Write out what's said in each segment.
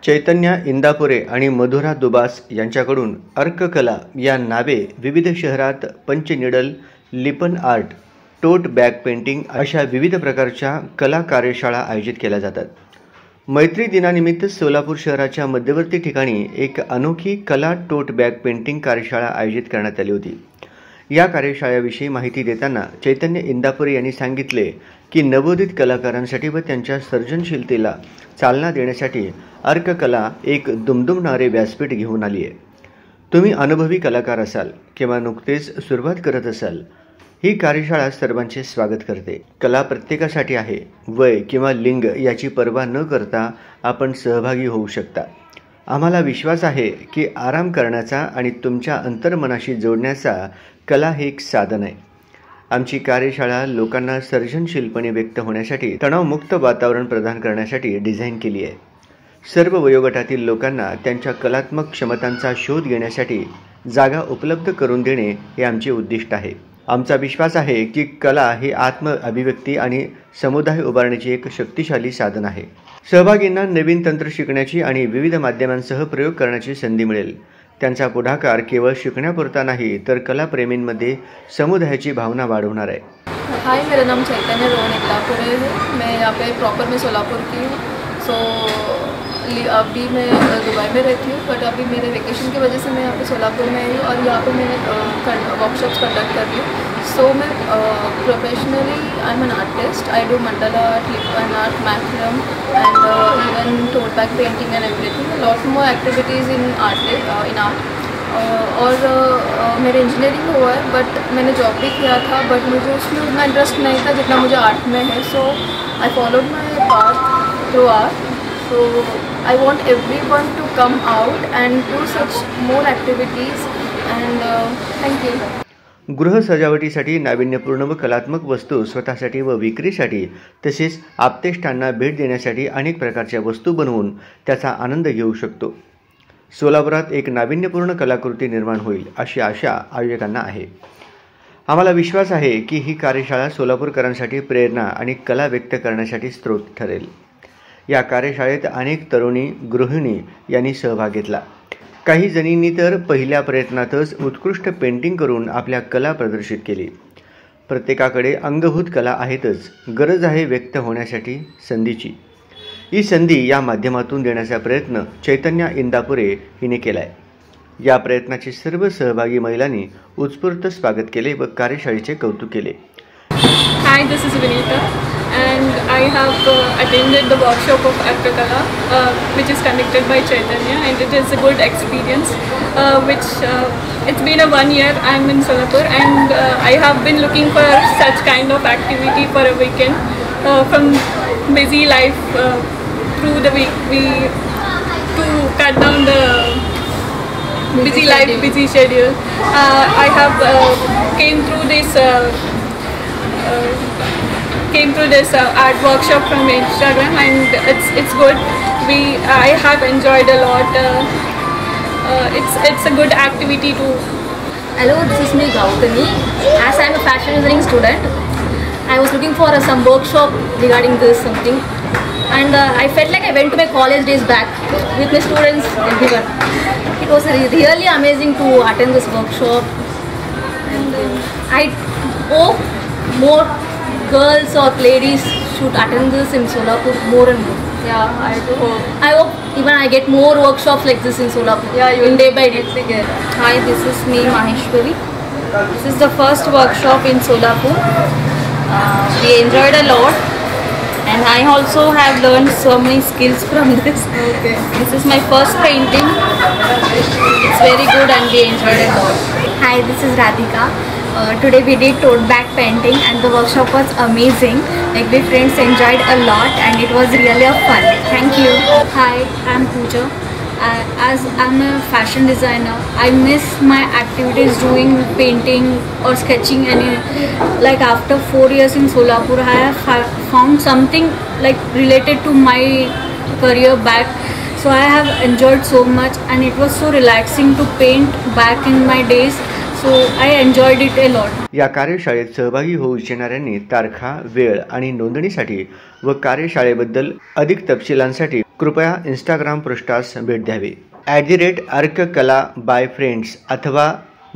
चैतन्य इंदापुरे आणि मधुरा दुबास यांच्याकडून अर्ककला या नावे विविध शहरात पंच निडल, लिपन आर्ट, टोट बॅग पेंटिंग अशा विविध प्रकारच्या कला कार्यशाळा आयोजित केल्या जातात। मैत्री दिनानिमित्त सोलापूर शहराच्या मध्यवर्ती ठिकाणी एक अनोखी कला टोट बॅग पेंटिंग कार्यशाळा आयोजित करण्यात आली होती। या कार्यशाळेविषयी माहिती देताना चैतन्य इंदापुरे यांनी सांगितले की नवोदित कलाकारांसाठी व त्यांच्या सर्जनशीलतेला चालना देण्यासाठी अर्ककला एक दुमदुमणारे व्यासपीठ घेऊन आली आहे। तुम्ही अनुभवी कलाकार असाल किंवा नुकतेच सुरुवात करत असाल, ही कार्यशाळा सर्वांचे स्वागत करते। कला प्रत्येकासाठी आहे। वय किंवा लिंग याची पर्वा न करता आपण सहभागी होऊ शकता। आम्हाला विश्वास आहे की आराम करण्याचा आणि तुमच्या अंतर्मनाशी जोडण्याचा कला हे एक साधन आहे। आमची कार्यशाळा लोकांना सर्जनशीलपणे व्यक्त होण्यासाठी तणावमुक्त वातावरण प्रदान करण्यासाठी डिझाईन केली आहे। सर्व वयोगटातील लोकांना त्यांच्या कलात्मक क्षमतांचा शोध घेण्यासाठी जागा उपलब्ध करून देणे हे आमचे उद्दिष्ट आहे। आमचा विश्वास आहे की कला ही आत्म अभिव्यक्ती आणि समुदाय उभारण्याची एक शक्तिशाली साधन आहे। सहभागींना नवीन तंत्र शिकण्याची आणि विविध माध्यमांसह प्रयोग करण्याची संधी मिळेल। त्यांचा पुढाकार केवळ शिकण्यापुरता नाही तर कलाप्रेमींमध्ये समुदायाची भावना वाढवणार आहे। हाय, मेरा नाम चैतन्य इंदापुरे है। मैं यहाँ पे प्रॉपर में सोलापुर की हूँ। अभी मैं दुबई में रहती हूँ, बट अभी मेरे वेकेशन की वजह से मैं यहाँ पे सोलापुर में आई हूँ और यहाँ पे मैंने वर्कशॉप्स कंडक्ट कर रही हूँ। सो मैं professionally I am an artist. I do mandala art, Lippan art, macrame and even tote bag painting and everything, lot more activities in art. और मेरे इंजीनियरिंग हुआ है, बट मैंने जॉब भी किया था, बट मुझे उसमें उतना इंटरेस्ट नहीं था जितना मुझे आर्ट में है। So I followed my path through art. So I want everyone to come out and do such more activities and thank you. गृह सजावटीसाठी नाविन्यपूर्ण व कलात्मक वस्तू स्वतःसाठी व विक्रीसाठी तसेच आप्तेष्टांना भेट देण्यासाठी अनेक प्रकारच्या वस्तू बनवून त्याचा आनंद घेऊ शकतो। सोलापुरात एक नाविन्यपूर्ण कलाकृती निर्माण होईल अशी आशा आयोजकांना आहे। आम्हाला विश्वास आहे की ही कार्यशाळा सोलापूरकरांसाठी प्रेरणा आणि कला व्यक्त करण्यासाठी स्रोत ठरेल। या कार्यशाळेत अनेक तरुणी गृहिणी यांनी सहभाग घेतला। काही जणींनी तर पहिल्या प्रयत्नातच उत्कृष्ट पेंटिंग करून आपल्या कला प्रदर्शित केली। प्रत्येकाकडे अंगभूत कला आहेतच, गरज आहे व्यक्त होण्यासाठी संधीची। ही संधी या माध्यमातून देण्याचा प्रयत्न चैतन्य इंदापुरे हिने केलाय। या प्रयत्नाचे सर्व सहभागी महिलांनी उत्स्फूर्त स्वागत केले व कार्यशाळेचे कौतुक केले। Hi, this is Vinita and I have attended the workshop of Arkakala which is conducted by Chaitanya, and it is a good experience it's been a 1 year I'm in Solapur, and I have been looking for such kind of activity for a weekend from busy life through the week to cut down the busy schedule. I have came through this art workshop from Instagram, and it's good. I have enjoyed a lot. It's a good activity too. Hello, this is me Gautami. As I am a fashion designing student, I was looking for some workshop regarding this something, and I felt like I went to my college days back with my students, everyone. It was really amazing to attend this workshop, and I hope more girls or ladies should attend this in Solapur more and more. Yeah, I do hope. I hope even I get more workshops like this in Solapur. Yeah, you in day by day. Hi, this is me Maheshwari. This is the first workshop in Solapur. We enjoyed a lot, and I also have learned so many skills from this. Okay. This is my first painting. It's very good and we enjoyed a lot. Hi, this is Radhika. Today we did tote bag painting and the workshop was amazing. Like, my friends enjoyed a lot and it was really a fun. Thank you. Hi, I'm Pooja. As I'm a fashion designer, I miss my activities doing painting or sketching, and like after 4 years in Solapur, I have found something like related to my career back. So I have enjoyed so much and it was so relaxing to paint back in my days. So I enjoyed it a lot. या कार्यशाळेत सहभागी होऊ इच्छिणाऱ्यांनी तारखा, वेळ आणि नोंदणीसाठी व कार्यशाळेबद्दल अधिक तपशिलांसाठी कृपया इंस्टाग्राम पृष्ठास भेट द्यावी. @अर्ककला बाय फ्रेंड्स अथवा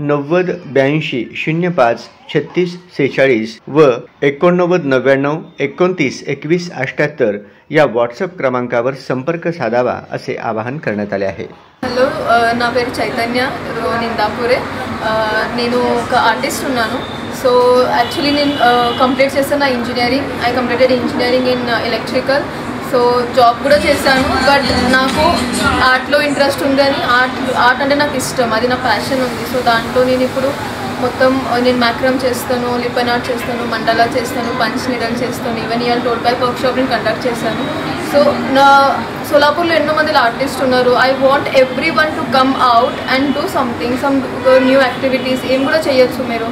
90 82 05 36 46 व 89 99 29 21 78 या व्हॉट्सअप क्रमांकावर संपर्क साधावा असे आवाहन करण्यात आले आहे. హలో, నా పేరు చైతన్య నిందాపురే. నేను ఒక ఆర్టిస్ట్ ఉన్నాను. సో యాక్చువల్లీ నేను కంప్లీట్ చేస్తాను నా engineering. I completed engineering in electrical. So job కూడా చేశాను. బట్ నాకు ఆర్ట్లో ఇంట్రెస్ట్ ఉందని, ఆర్ట్ అంటే నాకు ఇష్టం, అది నా ప్యాషన్ ఉంది. సో దాంట్లో నేను ఇప్పుడు మొత్తం నేను మ్యాక్రమ్ చేస్తాను, లిపన్ ఆర్ట్ చేస్తాను, మండలా చేస్తాను, పంచ్ నీడల్ చేస్తాను, ఈవెన్ ఇయర్ టోట్ బ్యాక్ వర్క్షాప్ నేను కండక్ట్ చేశాను. సో నా సోలాపూర్లో ఎన్నో మంది ఆర్టిస్ట్ ఉన్నారు. I want every one to come out and do something, some new activities ఏం కూడా చేయొచ్చు మీరు.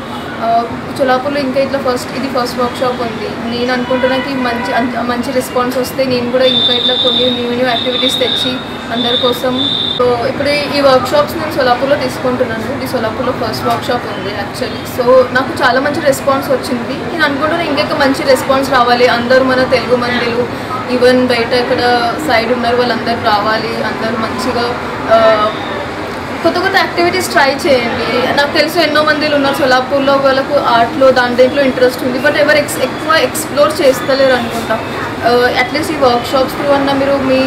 సోలాపూర్లో ఇంకా ఇట్లా ఇది ఫస్ట్ వర్క్షాప్ ఉంది. నేను అనుకుంటున్నాకి మంచి రెస్పాన్స్ వస్తే నేను కూడా ఇంకా ఇట్లా కొన్ని న్యూ యాక్టివిటీస్ తెచ్చి అందరి కోసం. సో ఇప్పుడు ఈ వర్క్షాప్స్ నేను సోలాపూర్లో తీసుకుంటున్నాను. ఇది సోలాపూర్లో ఫస్ట్ వర్క్షాప్ ఉంది యాక్చువల్లీ. సో నాకు చాలా మంచి రెస్పాన్స్ వచ్చింది. నేను అనుకుంటున్నాను ఇంకా మంచి రెస్పాన్స్ రావాలి. అందరూ మన తెలుగు మందిలు, ఈవెన్ బయట ఇక్కడ సైడ్ ఉన్నారు వాళ్ళందరూ రావాలి. అందరూ మంచిగా కొత్త కొత్త యాక్టివిటీస్ ట్రై చేయండి. నాకు తెలుసు ఎన్నో మందిలు ఉన్నారు సోలాపూర్లో, వాళ్ళకు ఆర్ట్లో దాంట్లో ఇంట్రెస్ట్ ఉంది. బట్ ఎవరు ఎక్కువ ఎక్స్ప్లోర్ చేస్తలేరు అనుకుంటా. అట్లీస్ట్ ఈ వర్క్షాప్స్ త్రూ అన్న మీరు మీ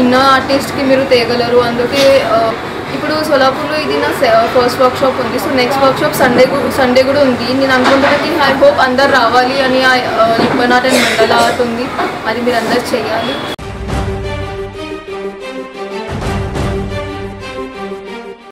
ఇన్నర్ ఆర్టిస్ట్కి మీరు తేగలరు. అందుకే ఇప్పుడు సోలాపూర్లో ఇది నా ఫస్ట్ వర్క్షాప్ ఉంది. సో నెక్స్ట్ వర్క్షాప్ సండే కూడా ఉంది. నేను అనుకుంటున్నాకి ఐ హోప్ అందరు రావాలి అని. లిపన్ ఆర్ట్ అండ్ మండల ఆర్ట్ ఉంది, అది మీరు అందరు చేయాలి.